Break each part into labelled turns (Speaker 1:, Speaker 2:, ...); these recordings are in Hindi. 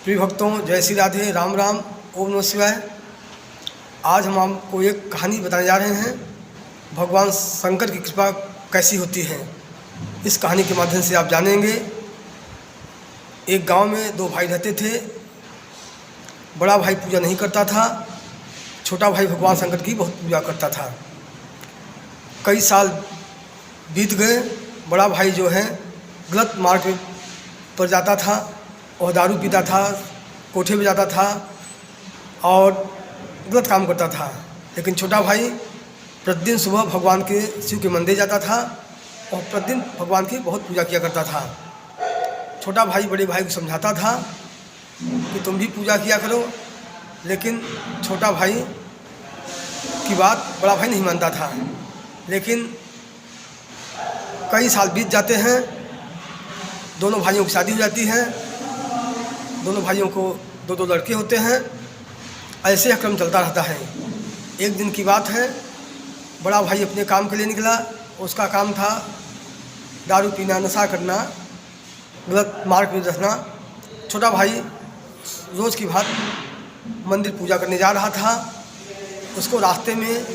Speaker 1: प्रिय भक्तों, जय श्री राधे, राम राम, ओम नमः शिवाय। आज हम आपको एक कहानी बताने जा रहे हैं। भगवान शंकर की कृपा कैसी होती है, इस कहानी के माध्यम से आप जानेंगे। एक गांव में दो भाई रहते थे। बड़ा भाई पूजा नहीं करता था, छोटा भाई भगवान शंकर की बहुत पूजा करता था। कई साल बीत गए। बड़ा भाई जो है गलत मार्ग पर जाता था और दारू पीता था, कोठे में जाता था और गलत काम करता था। लेकिन छोटा भाई प्रतिदिन सुबह भगवान के शिव के मंदिर जाता था और प्रतिदिन भगवान की बहुत पूजा किया करता था। छोटा भाई बड़े भाई को समझाता था कि तुम भी पूजा किया करो, लेकिन छोटा भाई की बात बड़ा भाई नहीं मानता था। लेकिन कई साल बीत जाते हैं, दोनों भाइयों की शादी हो जाती है, दोनों भाइयों को दो दो लड़के होते हैं। ऐसे यह क्रम चलता रहता है। एक दिन की बात है, बड़ा भाई अपने काम के लिए निकला। उसका काम था दारू पीना, नशा करना, गलत मार्ग में रहना। छोटा भाई रोज़ की बात मंदिर पूजा करने जा रहा था। उसको रास्ते में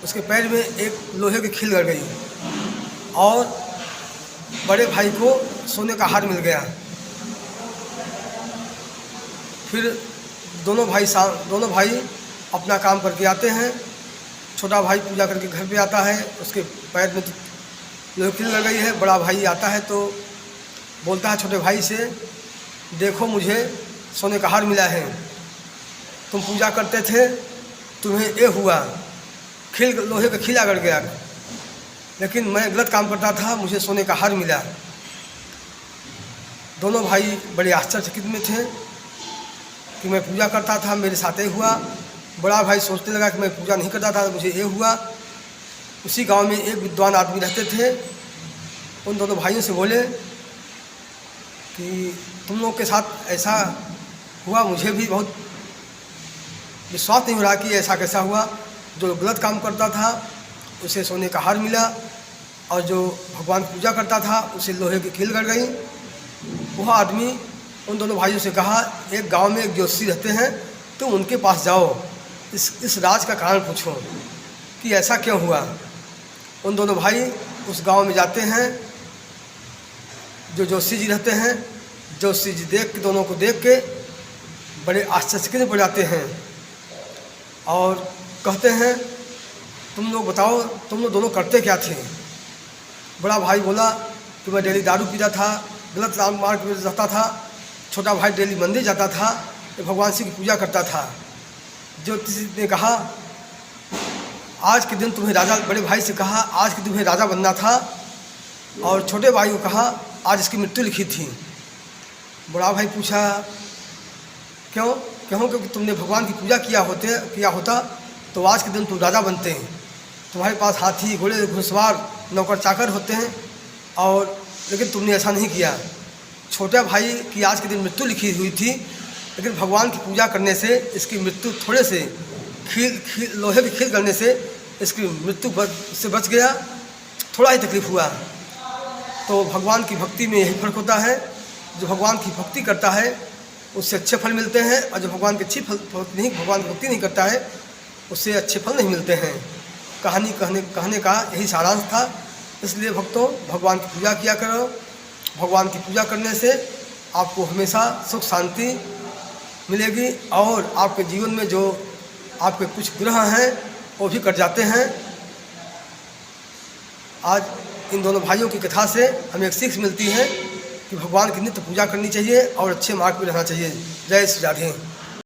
Speaker 1: उसके पैर में एक लोहे की खील लग गई और बड़े भाई को सोने का हार मिल गया। फिर दोनों भाई अपना काम करके आते हैं। छोटा भाई पूजा करके घर पे आता है, उसके पैर में लोहे की खील लग गई है। बड़ा भाई आता है तो बोलता है छोटे भाई से, देखो मुझे सोने का हार मिला है, तुम पूजा करते थे, तुम्हें ये हुआ, लोहे का खीला गड़ गया, लेकिन मैं गलत काम करता था, मुझे सोने का हार मिला। दोनों भाई बड़े आश्चर्यचकित में थे कि मैं पूजा करता था, मेरे साथ ही हुआ। बड़ा भाई सोचने लगा कि मैं पूजा नहीं करता था, मुझे ये हुआ। उसी गांव में एक विद्वान आदमी रहते थे। उन दोनों भाइयों से बोले कि तुम लोग के साथ ऐसा हुआ, मुझे भी बहुत विश्वास नहीं हो रहा कि ऐसा कैसा हुआ। जो गलत काम करता था उसे सोने का हार मिला और जो भगवान की पूजा करता था उसे लोहे की खील गड़ गई। वह आदमी उन दोनों भाइयों से कहा, एक गांव में एक ज्योतिषी रहते हैं, तुम उनके पास जाओ, इस राज का कारण पूछो कि ऐसा क्यों हुआ। उन दोनों भाई उस गांव में जाते हैं। जो ज्योतिषी जी रहते हैं, ज्योतिषी जी दोनों को देख के बड़े आश्चर्यचकित में पड़ जाते हैं और कहते हैं, तुम लोग बताओ, तुम लोग दोनों करते क्या थे। बड़ा भाई बोला कि मैं डेली दारू पीता था, गलत मार्ग में रहता था। छोटा भाई डेली मंदिर जाता था, भगवान शिव की पूजा करता था। ज्योतिषी ने कहा, आज के दिन तुम्हें राजा, बड़े भाई से कहा, आज के दिन तुम्हें राजा बनना था। और छोटे भाई को कहा, आज इसकी मृत्यु लिखी थी। बड़ा भाई पूछा, क्यों? क्योंकि तुमने भगवान की पूजा किया होता तो आज के दिन तुम राजा बनते हैं। तुम्हारे पास हाथी, घोड़े, घुड़सवार, नौकर चाकर होते हैं, और लेकिन तुमने ऐसा नहीं किया। छोटे भाई की आज के दिन मृत्यु लिखी हुई थी, लेकिन भगवान की पूजा करने से इसकी मृत्यु थोड़े से लोहे की खील करने से इसकी मृत्यु से बच गया, थोड़ा ही तकलीफ हुआ। तो भगवान की भक्ति में यही फर्क होता है। जो भगवान की भक्ति करता है उससे अच्छे फल मिलते हैं, और जो भगवान की भगवान की भक्ति नहीं करता है उससे अच्छे फल नहीं मिलते हैं। कहानी कहने का यही सारांश था। इसलिए भक्तों, भगवान की पूजा किया करो। भगवान की पूजा करने से आपको हमेशा सुख शांति मिलेगी और आपके जीवन में जो आपके कुछ ग्रह हैं वो भी कट जाते हैं। आज इन दोनों भाइयों की कथा से हमें एक सीख मिलती है कि भगवान की नित्य पूजा करनी चाहिए और अच्छे मार्ग पर रहना चाहिए। जय श्री राधे।